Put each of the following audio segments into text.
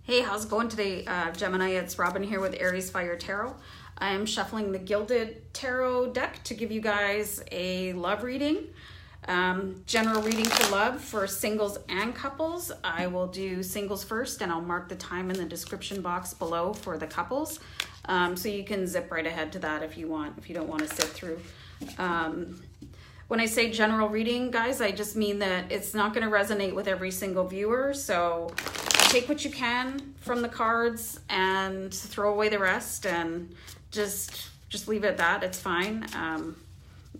Hey, how's it going today, Gemini? It's Robin here with AriesFireTarot. I am shuffling the Gilded Tarot deck to give you guys a love reading. General reading for love for singles and couples. I will do singles first, and I'll mark the time in the description box below for the couples. So you can zip right ahead to that if you want, if you don't want to sit through. When I say general reading, guys, I just mean that it's not going to resonate with every single viewer. So take what you can from the cards and throw away the rest, and just leave it at that. It's fine.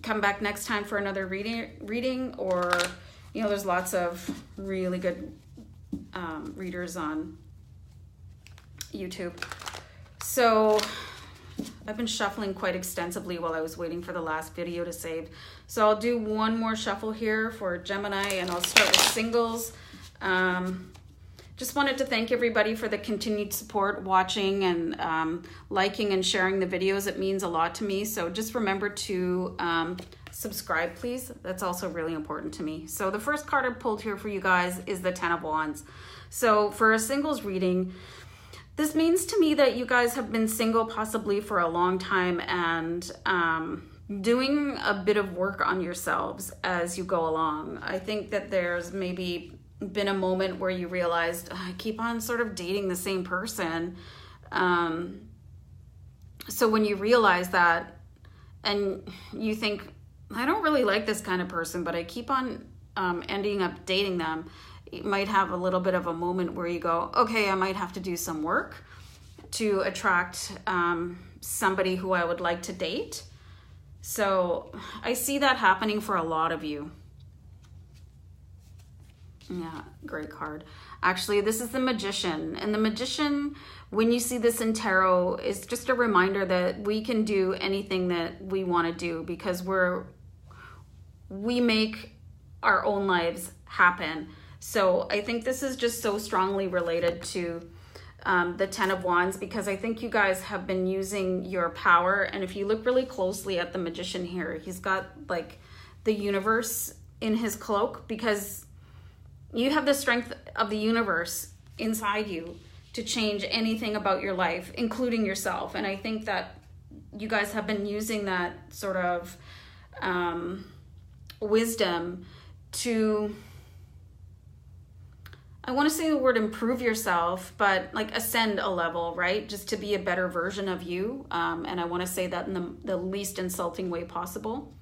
Come back next time for another reading, or there's lots of really good readers on YouTube. So I've been shuffling quite extensively while I was waiting for the last video to save. So I'll do one more shuffle here for Gemini, and I'll start with singles. Just wanted to thank everybody for the continued support, watching and liking and sharing the videos. It means a lot to me. So just remember to subscribe, please. That's also really important to me. So the first card I pulled here for you guys is the Ten of Wands. So for a singles reading, this means to me that you guys have been single possibly for a long time, and doing a bit of work on yourselves as you go along. I think that there's maybe been a moment where you realized, I keep on sort of dating the same person. So when you realize that and you think, I don't really like this kind of person, but I keep on ending up dating them, you might have a little bit of a moment where you go, okay, I might have to do some work to attract somebody who I would like to date. So I see that happening for a lot of you. Yeah, great card. Actually, this is the Magician. And the Magician, when you see this in tarot, is just a reminder that we can do anything that we want to do, because we make our own lives happen. So I think this is just so strongly related to the Ten of Wands, because I think you guys have been using your power. And if you look really closely at the Magician here, he's got like the universe in his cloak, because you have the strength of the universe inside you to change anything about your life, including yourself. And I think that you guys have been using that sort of wisdom to, I want to say the word improve yourself, but like ascend a level, right? Just to be a better version of you. And I want to say that in the least insulting way possible.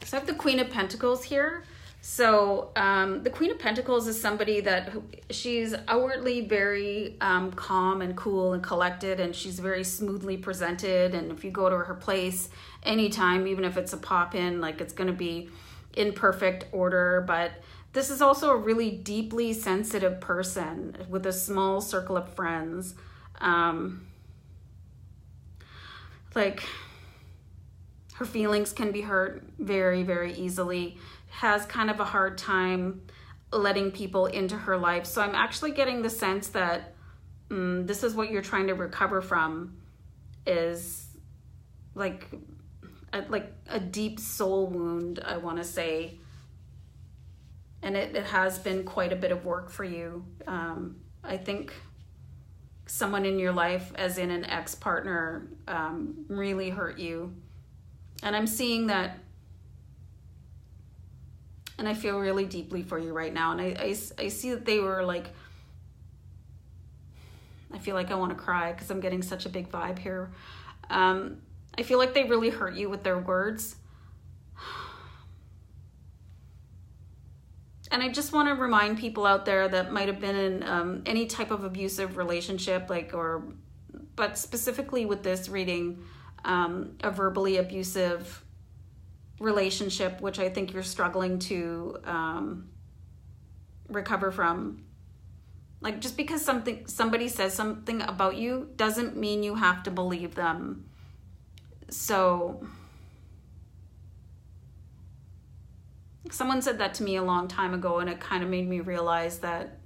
So I have the Queen of Pentacles here. So the Queen of Pentacles is somebody that she's outwardly very calm and cool and collected, and she's very smoothly presented. And if you go to her place anytime, even if it's a pop-in, like it's going to be in perfect order. But this is also a really deeply sensitive person with a small circle of friends. Like her feelings can be hurt very, very easily. Has kind of a hard time letting people into her life. So I'm actually getting the sense that this is what you're trying to recover from, is like a deep soul wound, I want to say. And it has been quite a bit of work for you. I think someone in your life, as in an ex-partner, really hurt you. And I'm seeing that, and I feel really deeply for you right now. And I see that they were like, I feel like I want to cry because I'm getting such a big vibe here. I feel like they really hurt you with their words. And I just want to remind people out there that might have been in any type of abusive relationship, but specifically with this reading, a verbally abusive relationship, which I think you're struggling to recover from. Like, just because somebody says something about you doesn't mean you have to believe them. So someone said that to me a long time ago, and it kind of made me realize that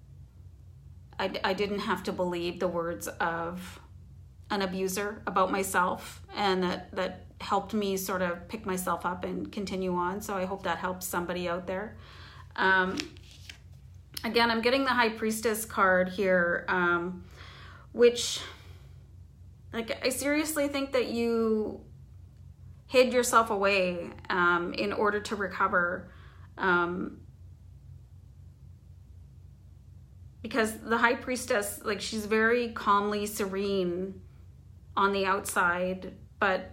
I didn't have to believe the words of an abuser about myself, and that helped me sort of pick myself up and continue on. So I hope that helps somebody out there. Again, I'm getting the High Priestess card here, which, like, I seriously think that you hid yourself away in order to recover. Because the High Priestess, like, she's very calmly serene on the outside, but,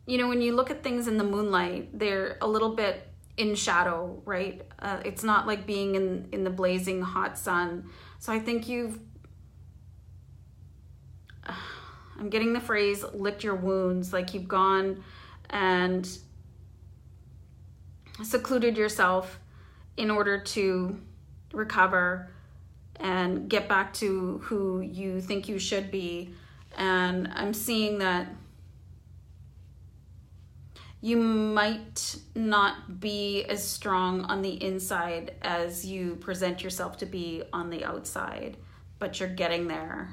you know, when you look at things in the moonlight, they're a little bit in shadow, right? It's not like being in the blazing hot sun. So I think I'm getting the phrase, licked your wounds, like you've gone and secluded yourself in order to recover and get back to who you think you should be. And I'm seeing that you might not be as strong on the inside as you present yourself to be on the outside, but you're getting there.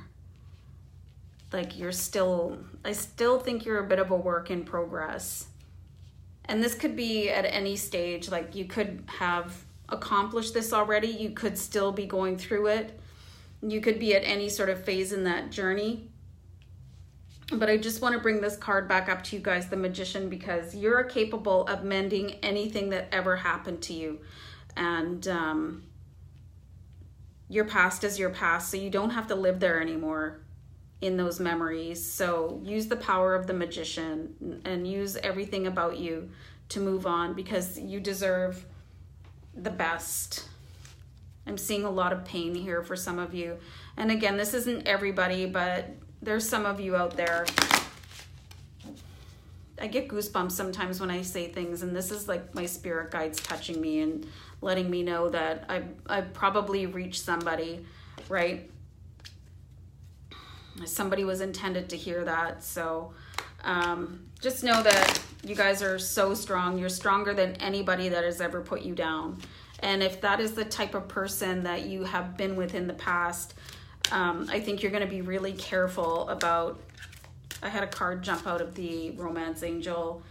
Like, I still think you're a bit of a work in progress. And this could be at any stage. Like, you could have accomplished this already. You could still be going through it. You could be at any sort of phase in that journey. But I just want to bring this card back up to you guys, the Magician, because you're capable of mending anything that ever happened to you. And your past is your past, so you don't have to live there anymore in those memories. So use the power of the Magician and use everything about you to move on, because you deserve the best. I'm seeing a lot of pain here for some of you. And again, this isn't everybody, but there's some of you out there. I get goosebumps sometimes when I say things, and this is like my spirit guides touching me and letting me know that I probably reached somebody, right? Somebody was intended to hear that. So just know that you guys are so strong. You're stronger than anybody that has ever put you down. And if that is the type of person that you have been with in the past, I think you're going to be really careful about... I had a card jump out of the Romance Angel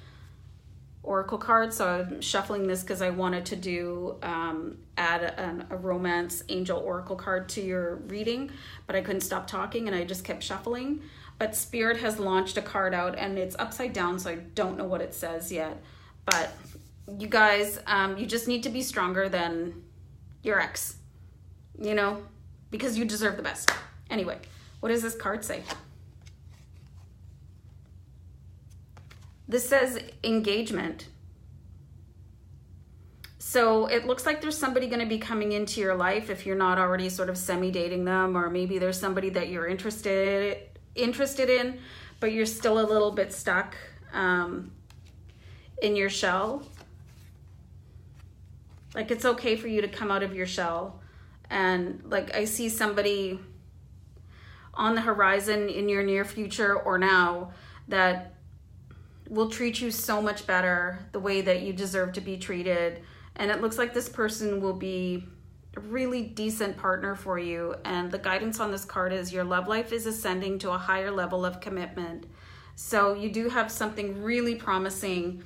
Oracle card, so I'm shuffling this because I wanted to do add a Romance Angel Oracle card to your reading, but I couldn't stop talking and I just kept shuffling. But Spirit has launched a card out and it's upside down, so I don't know what it says yet. But you guys, you just need to be stronger than your ex, you know, because you deserve the best. Anyway, what does this card say? This says engagement. So it looks like there's somebody going to be coming into your life if you're not already sort of semi-dating them, or maybe there's somebody that you're interested in, but you're still a little bit stuck in your shell. Like, it's okay for you to come out of your shell. And like, I see somebody on the horizon in your near future or now that will treat you so much better, the way that you deserve to be treated. And it looks like this person will be a really decent partner for you. And the guidance on this card is your love life is ascending to a higher level of commitment. So you do have something really promising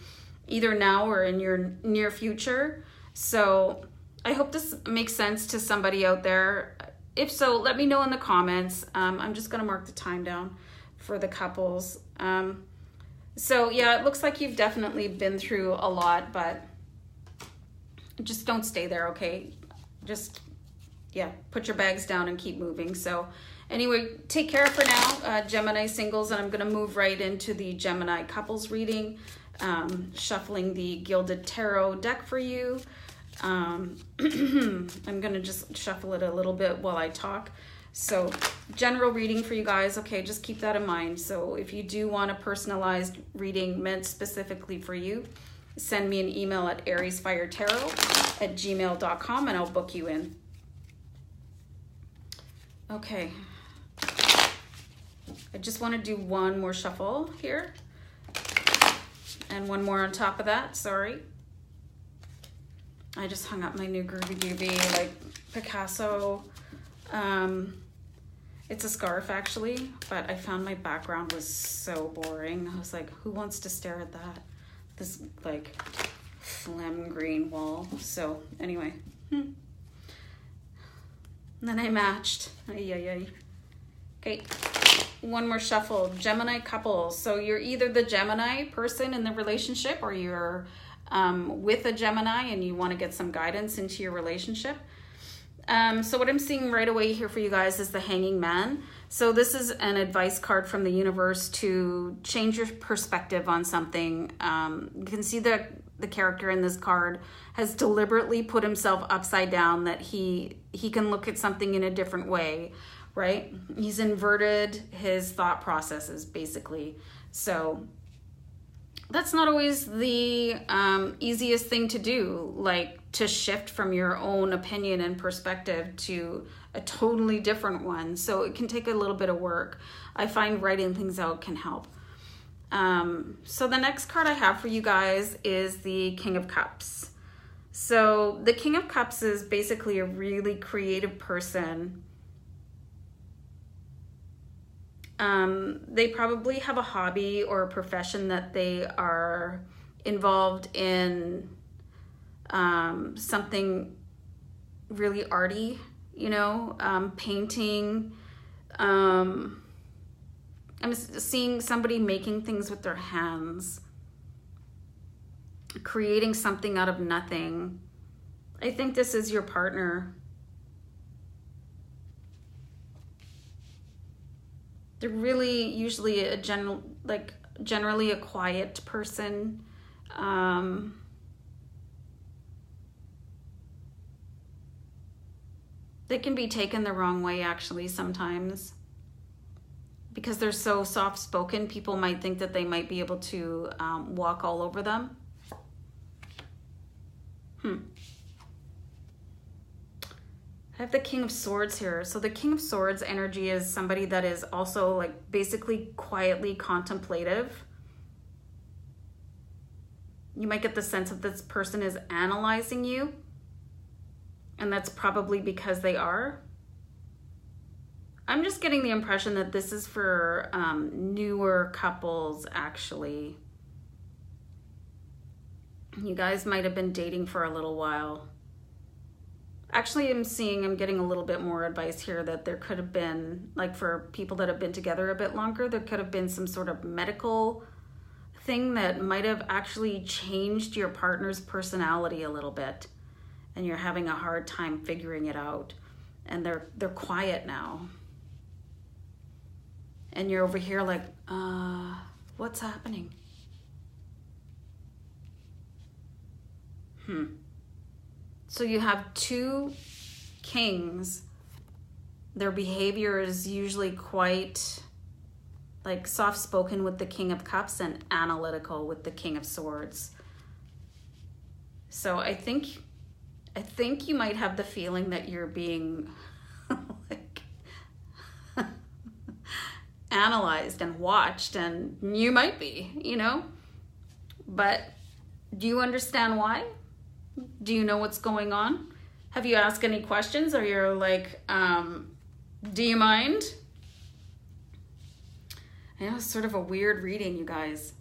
either now or in your near future. So I hope this makes sense to somebody out there. If so, let me know in the comments. I'm just gonna mark the time down for the couples. So yeah, it looks like you've definitely been through a lot, but just don't stay there, okay? Just, yeah, put your bags down and keep moving. So anyway, take care for now, Gemini singles, and I'm gonna move right into the Gemini couples reading, shuffling the Gilded Tarot deck for you. I'm gonna just shuffle it a little bit while I talk. So general reading for you guys, okay, just keep that in mind. So if you do want a personalized reading meant specifically for you, send me an email at AriesFireTarot@gmail.com and I'll book you in. Okay, I just want to do one more shuffle here and one more on top of that, sorry. I just hung up my new Groovy Doobie, like Picasso. It's a scarf actually, but I found my background was so boring. I was like, who wants to stare at that? This like phlegm green wall. So anyway, And then I matched. Ay, ay, ay. Okay, one more shuffle. Gemini couples. So you're either the Gemini person in the relationship, or you're with a Gemini and you want to get some guidance into your relationship. So what I'm seeing right away here for you guys is the Hanging Man. So this is an advice card from the universe to change your perspective on something. You can see that the character in this card has deliberately put himself upside down, that he can look at something in a different way, right? He's inverted his thought processes, basically. So that's not always the easiest thing to do, like to shift from your own opinion and perspective to a totally different one. So it can take a little bit of work. I find writing things out can help. So the next card I have for you guys is the King of Cups. So the King of Cups is basically a really creative person. They probably have a hobby or a profession that they are involved in, something really arty, you know, painting. I'm seeing somebody making things with their hands, creating something out of nothing. I think this is your partner. They're really usually generally a quiet person. They can be taken the wrong way, actually, sometimes. Because they're so soft-spoken, people might think that they might be able to walk all over them. I have the King of Swords here. So the King of Swords energy is somebody that is also like basically quietly contemplative. You might get the sense that this person is analyzing you, and that's probably because they are. I'm just getting the impression that this is for newer couples, actually. You guys might have been dating for a little while. Actually, I'm getting a little bit more advice here that there could have been, like for people that have been together a bit longer, there could have been some sort of medical thing that might have actually changed your partner's personality a little bit. And you're having a hard time figuring it out. And they're quiet now. And you're over here like, what's happening? So you have two kings. Their behavior is usually quite like soft-spoken with the King of Cups and analytical with the King of Swords. So I think you might have the feeling that you're being like analyzed and watched, and you might be, you know, but do you understand why? Do you know what's going on? Have you asked any questions, or you're like, do you mind? I know it's sort of a weird reading, you guys.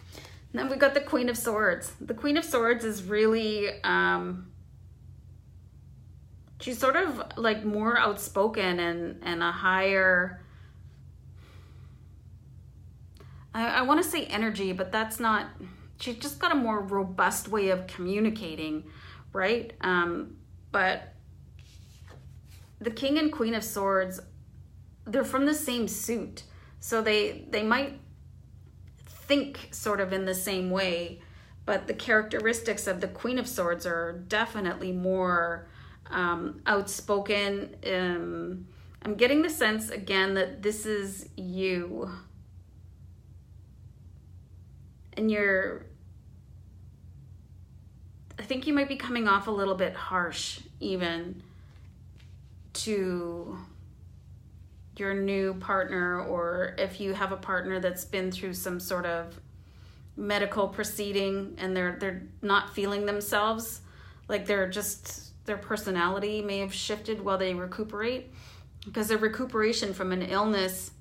And then we got the Queen of Swords. The Queen of Swords is really, she's sort of like more outspoken and a higher, I want to say energy, but that's not, she's just got a more robust way of communicating, right? But the King and Queen of Swords, they're from the same suit. So they might think sort of in the same way, but the characteristics of the Queen of Swords are definitely more outspoken. I'm getting the sense again that this is you. And I think you might be coming off a little bit harsh even to your new partner, or if you have a partner that's been through some sort of medical proceeding and they're not feeling themselves, like their personality may have shifted while they recuperate, because the recuperation from an illness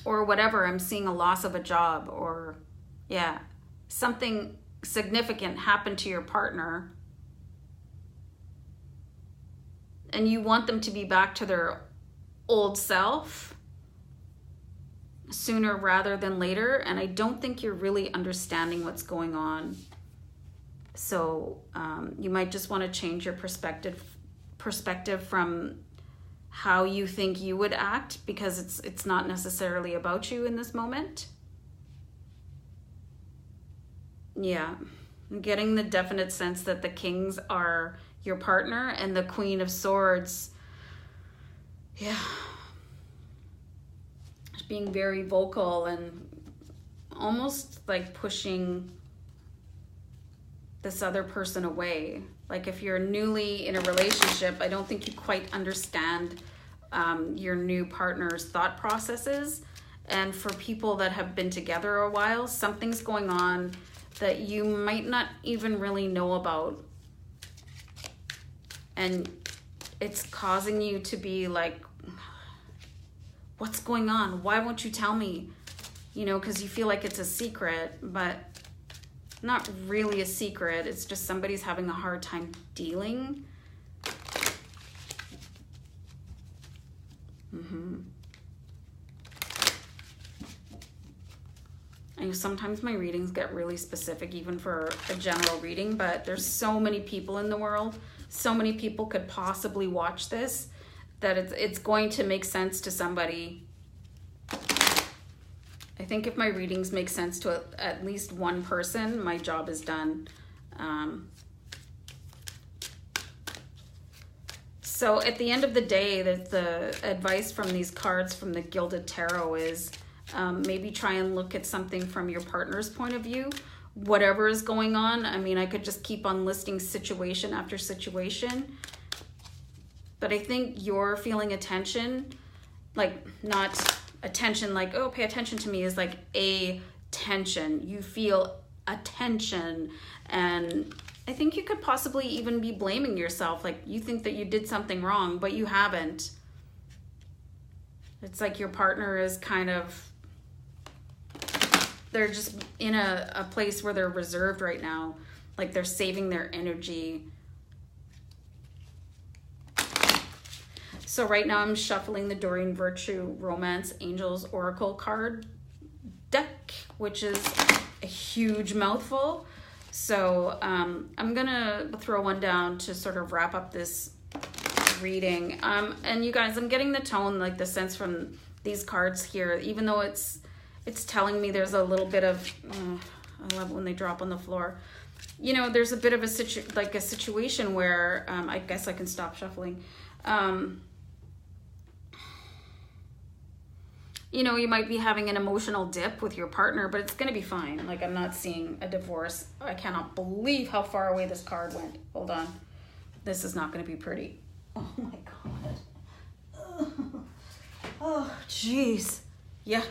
or whatever, I'm seeing a loss of a job, or something significant happened to your partner, and you want them to be back to their old self sooner rather than later. And I don't think you're really understanding what's going on. So you might just want to change your perspective from how you think you would act, because it's not necessarily about you in this moment. Yeah, I'm getting the definite sense that the Kings are your partner and the Queen of Swords, yeah, being very vocal and almost like pushing this other person away. Like if you're newly in a relationship, I don't think you quite understand your new partner's thought processes. And for people that have been together a while, something's going on that you might not even really know about. And it's causing you to be like, what's going on? Why won't you tell me? You know, because you feel like it's a secret, but not really a secret. It's just somebody's having a hard time dealing. I know sometimes my readings get really specific, even for a general reading, but there's so many people in the world. So many people could possibly watch this that it's going to make sense to somebody. I think if my readings make sense to at least one person, my job is done. So at the end of the day, the advice from these cards from the Gilded Tarot is maybe try and look at something from your partner's point of view. Whatever is going on, I mean, I could just keep on listing situation after situation. But I think you're feeling attention, like not attention like, oh, pay attention to me, is like a tension. You feel attention, and I think you could possibly even be blaming yourself. Like you think that you did something wrong, but you haven't. It's like your partner is kind of, they're just in a place where they're reserved right now. Like they're saving their energy. So right now I'm shuffling the Doreen Virtue Romance Angels Oracle card deck, which is a huge mouthful. So I'm gonna throw one down to sort of wrap up this reading. And you guys, I'm getting the tone, like the sense from these cards here, even though it's telling me there's a little bit of, I love when they drop on the floor. You know, there's a bit of a situation where, I guess I can stop shuffling. You know, you might be having an emotional dip with your partner, but it's going to be fine. Like, I'm not seeing a divorce. I cannot believe how far away this card went. Hold on. This is not going to be pretty. Oh, my God. Oh, jeez. Yeah.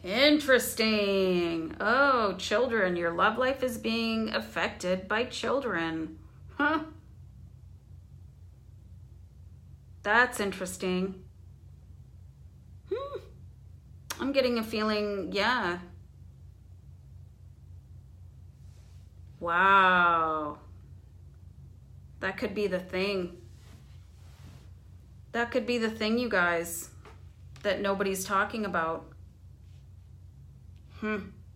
Interesting. Oh, children. Your love life is being affected by children. Huh? That's interesting. I'm getting a feeling, yeah. Wow. That could be the thing. That could be the thing, you guys, that nobody's talking about.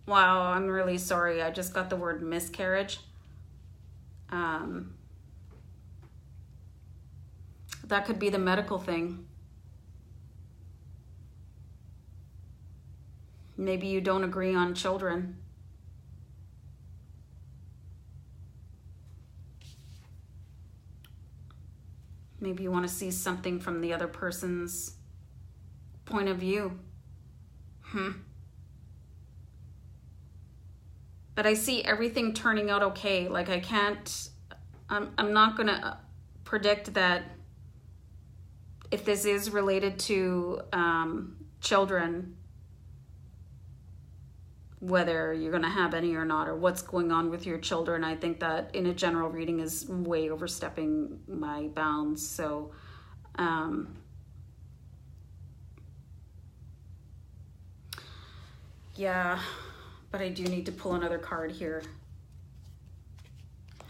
Wow, I'm really sorry. I just got the word miscarriage. That could be the medical thing. Maybe you don't agree on children. Maybe you want to see something from the other person's point of view. But I see everything turning out okay. Like I can't, I'm not going to predict that if this is related to children, whether you're going to have any or not, or what's going on with your children. I think that in a general reading is way overstepping my bounds. So yeah, but I do need to pull another card here.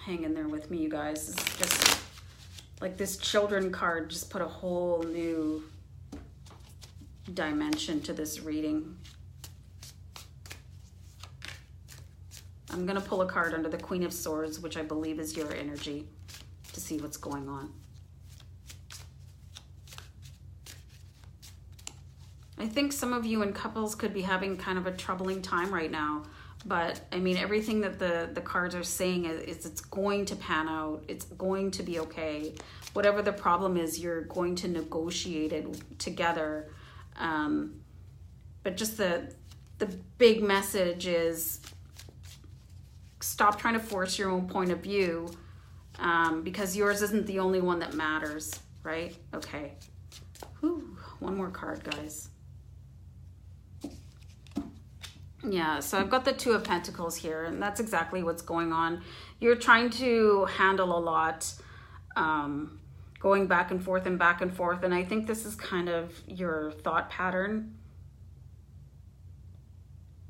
hang in there with me, you guys. It's just like this children card just put a whole new dimension to this reading. I'm going to pull a card under the Queen of Swords, which I believe is your energy, to see what's going on. I think some of you in couples could be having kind of a troubling time right now. But I mean, everything that the cards are saying is it's going to pan out. It's going to be okay. Whatever the problem is, you're going to negotiate it together. But just the big message is stop trying to force your own point of view, because yours isn't the only one that matters, right? Okay. Whew. One more card, guys. Yeah, so I've got the Two of Pentacles here, and that's exactly what's going on. You're trying to handle a lot, going back and forth, and I think this is kind of your thought pattern.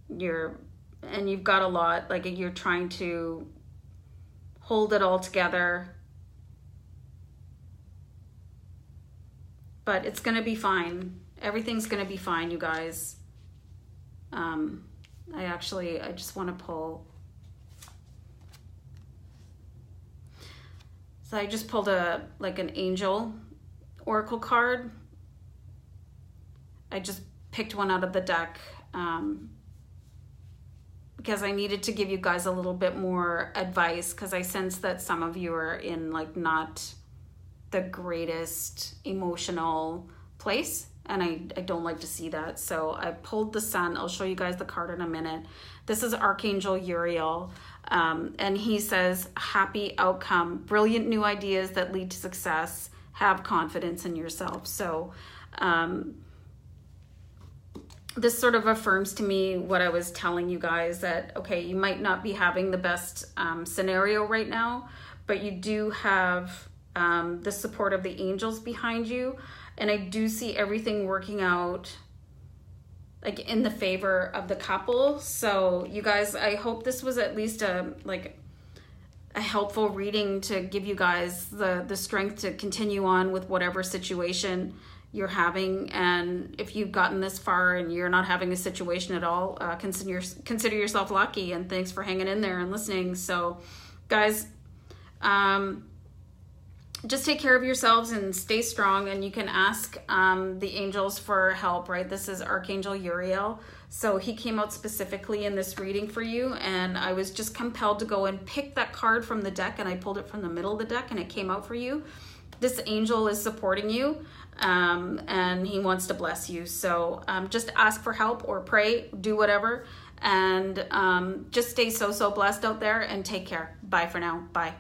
You've got a lot, like you're trying to hold it all together. But it's going to be fine. Everything's going to be fine, you guys. I just want to pull. So I just pulled an angel oracle card. I just picked one out of the deck because I needed to give you guys a little bit more advice, because I sense that some of you are in not the greatest emotional place. And I don't like to see that. So I pulled the Sun. I'll show you guys the card in a minute. This is Archangel Uriel. And he says, happy outcome, brilliant new ideas that lead to success, have confidence in yourself. So this sort of affirms to me what I was telling you guys, that, okay, you might not be having the best scenario right now, but you do have the support of the angels behind you. And I do see everything working out in the favor of the couple. So you guys, I hope this was at least a helpful reading to give you guys the strength to continue on with whatever situation you're having. And if you've gotten this far and you're not having a situation at all, consider yourself lucky, and thanks for hanging in there and listening. So guys, just take care of yourselves and stay strong, and you can ask the angels for help, right? This is Archangel Uriel. So he came out specifically in this reading for you, and I was just compelled to go and pick that card from the deck, and I pulled it from the middle of the deck and it came out for you. This angel is supporting you, and he wants to bless you. So just ask for help or pray, do whatever, and just stay so blessed out there, and take care. Bye for now. Bye.